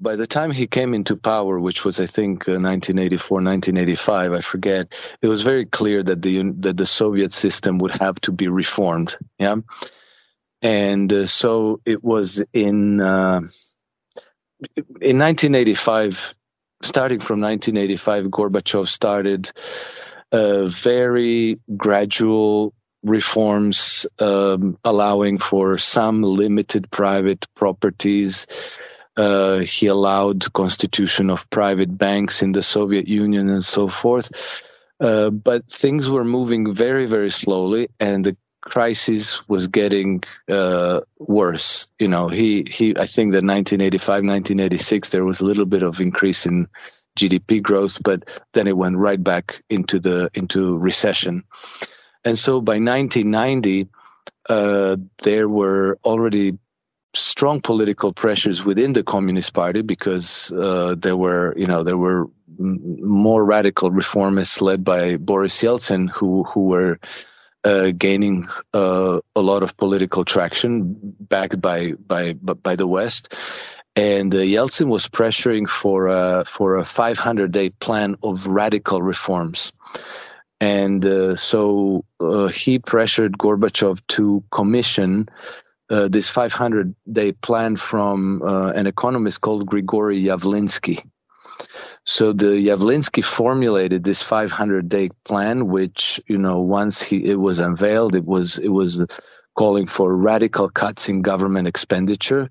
by the time he came into power, which was, I think, 1984, 1985, I forget, it was very clear that the Soviet system would have to be reformed. Yeah, and so it was in 1985. Starting from 1985, Gorbachev started very gradual reforms, allowing for some limited private properties. He allowed constitution of private banks in the Soviet Union and so forth. But things were moving very, very slowly, and the crisis was getting worse. You know, I think that 1985, 1986, there was a little bit of increase in GDP growth, but then it went right back into recession. And so by 1990, there were already strong political pressures within the Communist Party, because there were more radical reformists led by Boris Yeltsin who were gaining a lot of political traction, backed by the West. And Yeltsin was pressuring for a 500-day plan of radical reforms. And so he pressured Gorbachev to commission this 500-day plan from an economist called Grigory Yavlinsky. So the Yavlinsky formulated this 500-day plan, which, once it was unveiled, it was calling for radical cuts in government expenditure,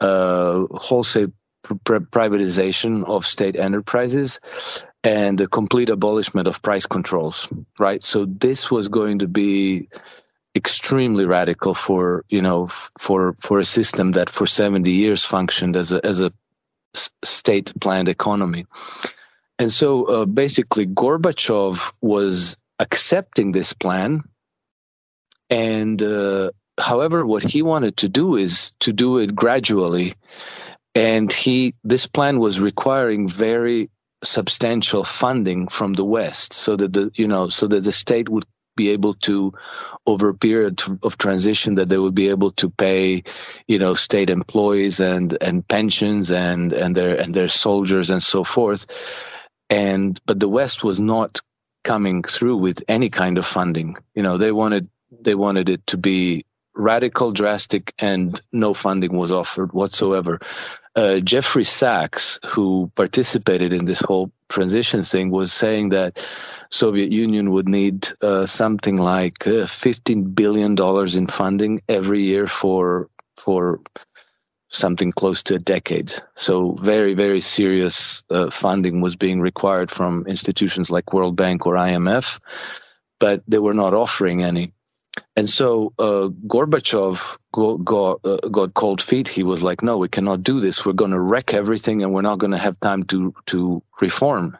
wholesale privatization of state enterprises, and the complete abolishment of price controls. Right. So this was going to be extremely radical for a system that for 70 years functioned as a state planned economy. And so basically Gorbachev was accepting this plan, and however, what he wanted to do is to do it gradually, and this plan was requiring very substantial funding from the West, so that the state would be able to, over a period of transition, that they would be able to pay, state employees and pensions and their soldiers and so forth. But the West was not coming through with any kind of funding. They wanted it to be radical, drastic, and no funding was offered whatsoever. Jeffrey Sachs, who participated in this whole transition thing, was saying that Soviet Union would need something like $15 billion in funding every year for something close to a decade. So very, very serious funding was being required from institutions like World Bank or IMF, but they were not offering any. And so Gorbachev got cold feet. He was like, no, we cannot do this. We're going to wreck everything, and we're not going to have time to reform,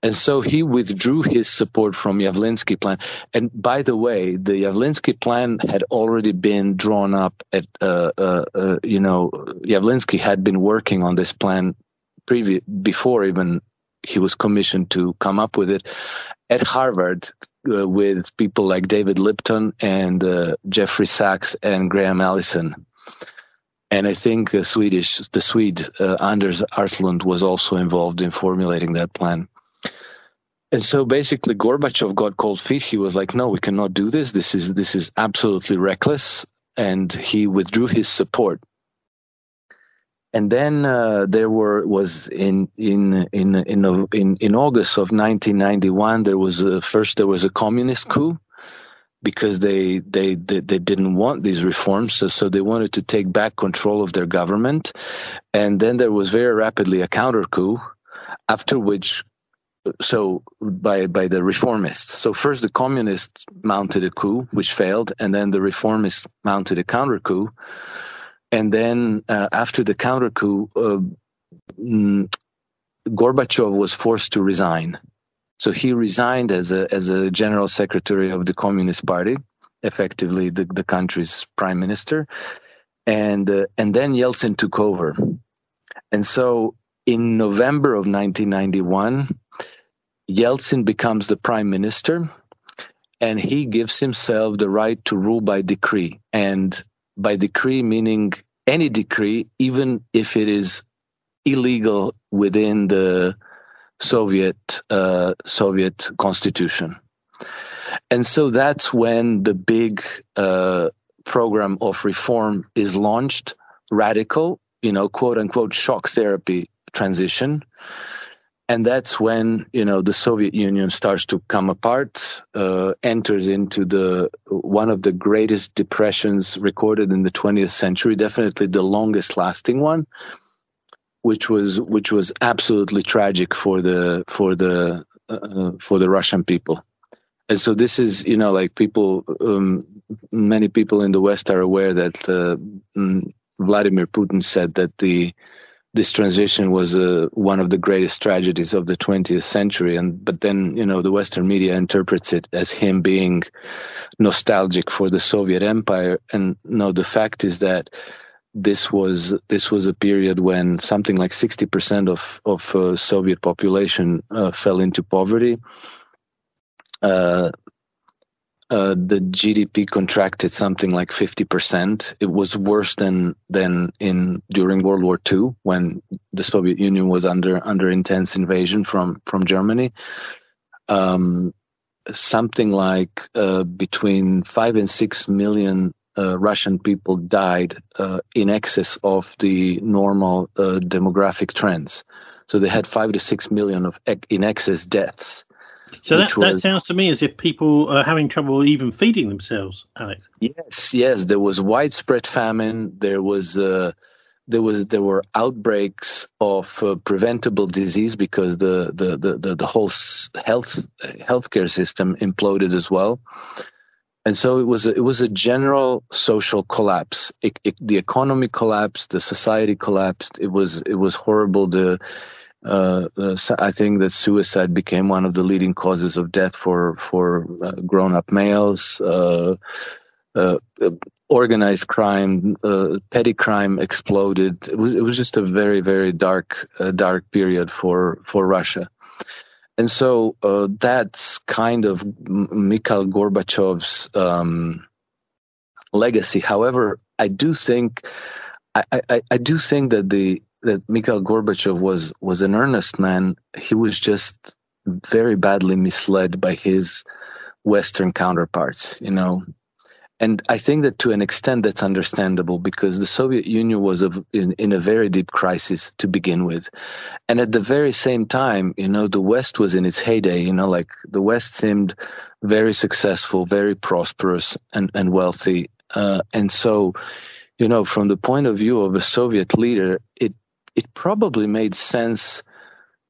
And so he withdrew his support from Yavlinsky plan. And by the way, the Yavlinsky plan had already been drawn up at, Yavlinsky had been working on this plan before even he was commissioned to come up with it at Harvard with people like David Lipton and Jeffrey Sachs and Graham Allison. And I think the Swede Anders Arslund was also involved in formulating that plan. And so basically Gorbachev got cold feet. He was like, no, we cannot do this. This is absolutely reckless. And he withdrew his support. And then there was in August of 1991 there was a communist coup, because they didn't want these reforms, so they wanted to take back control of their government. And then there was very rapidly a counter coup, after which, so by the reformists. So first the communists mounted a coup which failed, and then the reformists mounted a counter coup. And then after the counter coup, Gorbachev was forced to resign. So he resigned as a general secretary of the Communist Party, effectively the country's prime minister, and then Yeltsin took over. And so in November of 1991, Yeltsin becomes the prime minister, and he gives himself the right to rule by decree. And by decree meaning any decree, even if it is illegal within the Soviet constitution. And so that's when the big program of reform is launched, radical, quote unquote, shock therapy transition. And that's when, the Soviet Union starts to come apart, enters into one of the greatest depressions recorded in the 20th century, definitely the longest lasting one, which was absolutely tragic for the Russian people. And so this is, people, many people in the West are aware that Vladimir Putin said that this transition was one of the greatest tragedies of the 20th century. But then, the Western media interprets it as him being nostalgic for the Soviet Empire. And no, the fact is that this was a period when something like 60% of Soviet population fell into poverty. The GDP contracted something like 50%. It was worse than during World War II, when the Soviet Union was under intense invasion from Germany. Something like between 5 and 6 million Russian people died in excess of the normal demographic trends. So they had 5 to 6 million of in excess deaths. So that sounds to me as if people are having trouble even feeding themselves, Alex. Yes. There was widespread famine. There were outbreaks of preventable disease because the whole healthcare system imploded as well. And so it was a general social collapse. The economy collapsed. The society collapsed. It was horrible. I think that suicide became one of the leading causes of death for grown-up males. Organized crime, petty crime exploded. It was just a very, very dark period for Russia. And so that's kind of Mikhail Gorbachev's legacy. However, I do think that Mikhail Gorbachev was an earnest man. He was just very badly misled by his Western counterparts, And I think that to an extent that's understandable, because the Soviet Union was in a very deep crisis to begin with. And at the very same time, the West was in its heyday, the West seemed very successful, very prosperous and wealthy. And so, from the point of view of a Soviet leader, it probably made sense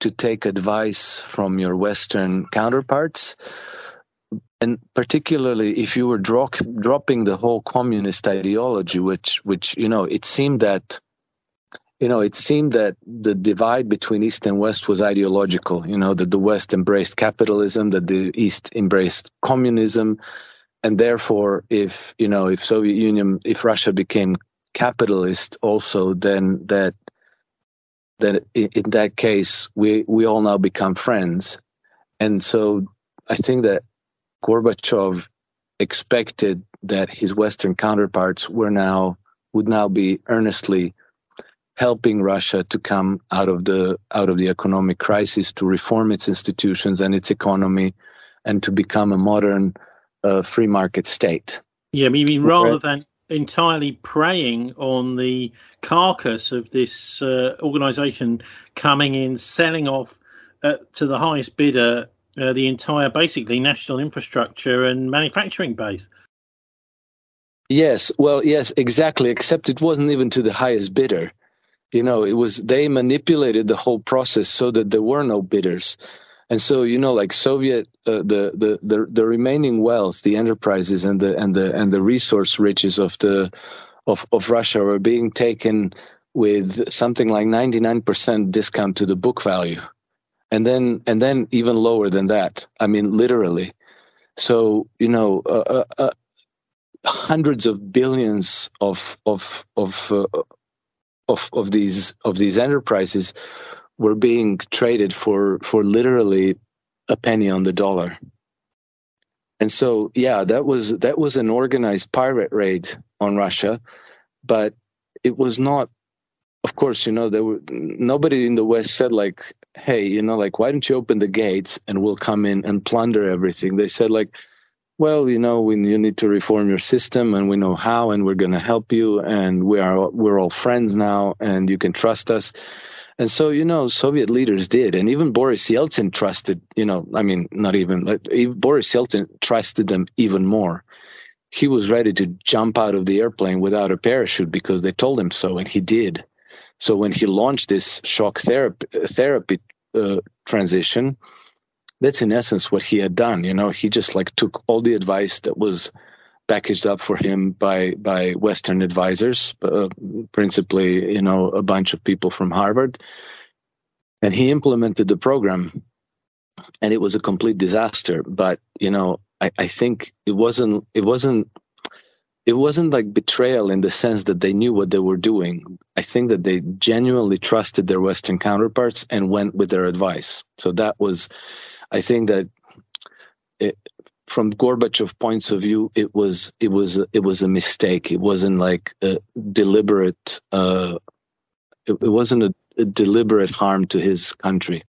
to take advice from your Western counterparts. And particularly if you were dropping the whole communist ideology, which it seemed that the divide between East and West was ideological. That the West embraced capitalism, that the East embraced communism, and therefore, if Russia became capitalist, also, then that in that case we all now become friends. And so I think that Gorbachev expected that his Western counterparts would now be earnestly helping Russia to come out of the economic crisis, to reform its institutions and its economy, and to become a modern free market state. Yeah, meaning rather than entirely preying on the carcass of this organization coming in, selling off to the highest bidder the entire, basically, national infrastructure and manufacturing base. Yes, exactly. Except it wasn't even to the highest bidder. They manipulated the whole process so that there were no bidders. And so, like Soviet, the remaining wealth, the enterprises and the resource riches of Russia were being taken with something like 99% discount to the book value. And then even lower than that. I mean, literally. So, hundreds of billions of these enterprises were being traded for literally a penny on the dollar. And so, that was an organized pirate raid on Russia, but it was not of course, nobody in the West said like, hey, like, why don't you open the gates and we'll come in and plunder everything? They said like, well, you need to reform your system, and we know how, and we're going to help you, and we're all friends now, and you can trust us. And so, Soviet leaders did, and even Boris Yeltsin trusted, Boris Yeltsin trusted them even more. He was ready to jump out of the airplane without a parachute because they told him so, and he did. So when he launched this shock therapy transition, that's in essence what he had done. He just like took all the advice that was packaged up for him by Western advisors, principally, a bunch of people from Harvard, and he implemented the program, and it was a complete disaster. But I think it wasn't like betrayal in the sense that they knew what they were doing. I think that they genuinely trusted their Western counterparts and went with their advice. So that was, I think that from Gorbachev's points of view, it was a mistake. It wasn't like a deliberate. It wasn't a deliberate harm to his country.